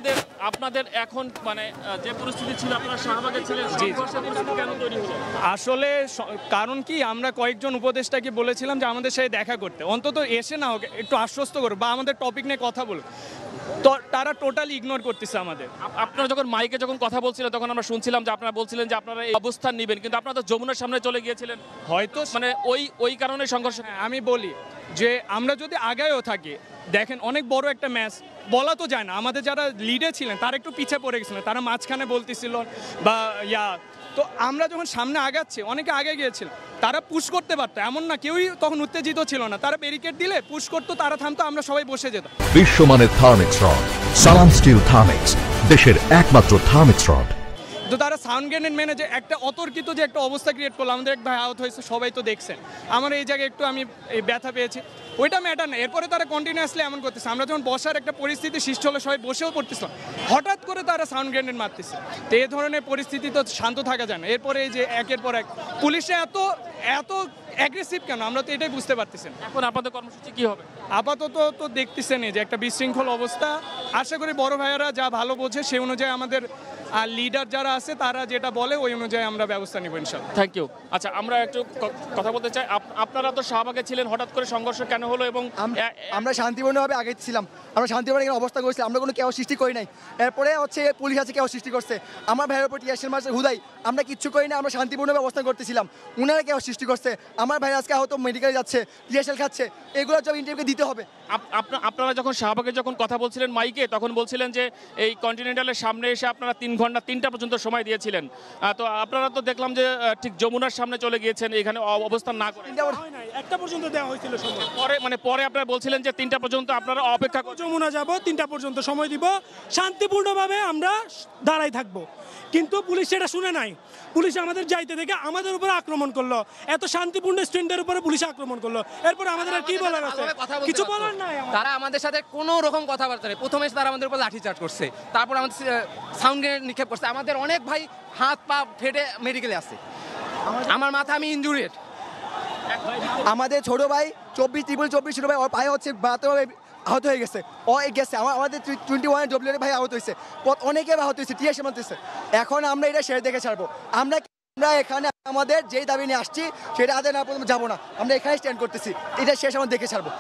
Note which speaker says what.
Speaker 1: আপনাদের আপনাদের এখন মানে যে পরিস্থিতি ছিল আপনারা শাহবাগে ছিলেন সংঘর্ষের পরিস্থিতি কেন তৈরি হলো?
Speaker 2: আসলে কারণ কি আমরা কয়েকজন উপদেষ্টাকে বলেছিলাম যে আমাদের সাথে দেখা করতে, অন্তত এসে না হোক একটু আশ্বস্ত করো বা আমাদের টপিক নিয়ে কথা বলো, তো তারা টোটালি ইগনোর করতেছে আমাদের।
Speaker 1: আপনারা যখন মাইকে যখন কথা বলছিলেন তখন আমরা শুনছিলাম যে আপনারা বলছিলেন যে আপনারা এই অবস্থান নেবেন, কিন্তু আপনারা তো যমুনার সামনে চলে গিয়েছিলেন,
Speaker 2: হয়তো
Speaker 1: মানে ওই কারণে সংঘর্ষ।
Speaker 2: আমি বলি যে আমরা যদি আগায়ও থাকি, দেখেন অনেক বড় একটা ম্যাচ বলা তো যায় না, আমাদের যারা লিডে ছিলেন তারা একটু পিছে পড়ে গেছিলেন, তারা মাঝখানে বলতেছিল বা তো আমরা যখন সামনে আগাচ্ছি, অনেকে আগে গিয়েছিল, তারা পুশ করতে পারতো, এমন না কেউই তখন উত্তেজিত ছিল না, তারা ব্যারিকেড দিলে পুশ করতো, তারা থামতো, আমরা সবাই বসে যেতাম।
Speaker 3: বিশ্বমানের থার্মিক্স রড, সালাম স্টিল থার্মিক্স, দেশের একমাত্র থার্মিক্স রড।
Speaker 2: তো তারা সাউন্ড গ্রেনেড মেনে যে একটা অতর্কিত যে একটা অবস্থা ক্রিয়েট করলো, আমাদের এক ভাই আউট হয়েছে, সবাই তো দেখছেন, আমার এই জায়গায় একটু আমি ব্যথা পেয়েছি, ওইটা ম্যাটার না। এরপরে তারা কন্টিনিউয়াসলি এমন করতেছে, আমরা যখন বসার একটা পরিস্থিতি সৃষ্টি হলো, সবাই বসেও পড়তেছিলাম, হঠাৎ করে তারা সাউন্ড গ্রেনেড মারতেছে, তো এই ধরনের পরিস্থিতি তো শান্ত থাকা যায় না। এরপরে এই যে একের পর এক পুলিশে এত অ্যাগ্রেসিভ কেন, আমরা তো এটাই বুঝতে পারতেছি না।
Speaker 1: এখন আপনাদের কর্মসূচি কি হবে?
Speaker 2: আপাতত তো দেখতেছেনই যে একটা বিশৃঙ্খল অবস্থা, আশা করি বড় ভাইয়ারা যা ভালো বোঝে সেই অনুযায়ী আমাদের লিডার যারা আছে তারা যেটা বলে ওই অনুযায়ী আমরা ব্যবস্থা নিব ইনশাআল্লাহ।
Speaker 1: Thank you. আচ্ছা, আমরা একটু কথা বলতে চাই, আপনারা তো শাহবাগে ছিলেন, হঠাৎ করে সংঘর্ষ কেন হলো? এবং
Speaker 4: আমরা শান্তিপূর্ণভাবে আগে ছিলাম, আমরা শান্তিপূর্ণ এখানে অবস্থা করেছিলাম, আমরা কোনো কেউ সৃষ্টি করি নাই। এরপরে হচ্ছে পুলিশ আছে কেউ সৃষ্টি করছে, আমার ভাইয়ের উপর টিয়ারশেল মারছে হুদাই, আমরা কিচ্ছু করি না, আমরা শান্তিপূর্ণভাবে অবস্থান করতেছিলাম, উনারা কেউ সৃষ্টি করছে, আমার ভাই আজকে হয়তো মেডিকেলে যাচ্ছে, টিয়ারশেল খাচ্ছে, এগুলো সব ইন্টারভিউকে দিতে হবে।
Speaker 1: আপনারা যখন শাহবাগে যখন কথা বলছিলেন মাইকে, তখন বলছিলেন যে এই কন্টিনেন্টালের সামনে এসে আপনারা 3 ঘন্টা 3টা পর্যন্ত সময় দিয়েছিলেন, তো আপনারা তো দেখলাম যে ঠিক যমুনার সামনে চলে গিয়েছেন, এখানে অবস্থান না করে
Speaker 5: একটা পর্যন্ত দেওয়া হয়েছিল সময়,
Speaker 1: পরে আপনারা বলছিলেন যে 3টা পর্যন্ত আপনারা অপেক্ষা করুন।
Speaker 5: যমুনা যাব, 3টা পর্যন্ত সময় দিব, শান্তিপূর্ণভাবে আমরা দাঁড়াই থাকবো, কিন্তু পুলিশ সেটা শুনে নাই, পুলিশ আমাদের যাইতে দেখে আমাদের উপরে আক্রমণ করলো, এত শান্তিপূর্ণ স্টুডেন্টদের উপরে পুলিশ আক্রমণ করলো, এরপর আমাদের আর কি বলার আছে? কিছু বলার নাই।
Speaker 6: তারা আমাদের সাথে কোনো রকম কথাবার্তা নেই, প্রথমে তারা আমাদের উপর লাঠিচার্জ করছে, তারপর আমাদের সাউন্ড গ্রেনেড নিক্ষেপ করছে, আমাদের অনেক ভাই হাত পা ফেটে মেডিকেলে আছে, আমার মাথা আমি ইনজুরিড।
Speaker 4: আমাদের ছোট ভাই 24 ছোট ভাই, ওর পায়ে হচ্ছে আহত হয়ে গেছে, আমাদের 21 ডব্লিউ ভাই আহত হয়েছে, অনেকে আহত হয়েছে, টিয়ারশেল মারতেছে। এখন আমরা এটা শেষ দেখে ছাড়বো, আমরা এখানে আমাদের যেই দাবি নিয়ে আসছি সেটা আদায় না পর্যন্ত যাবো না, আমরা এখানে স্ট্যান্ড করতেছি, এটা শেষ আমরা দেখে ছাড়বো।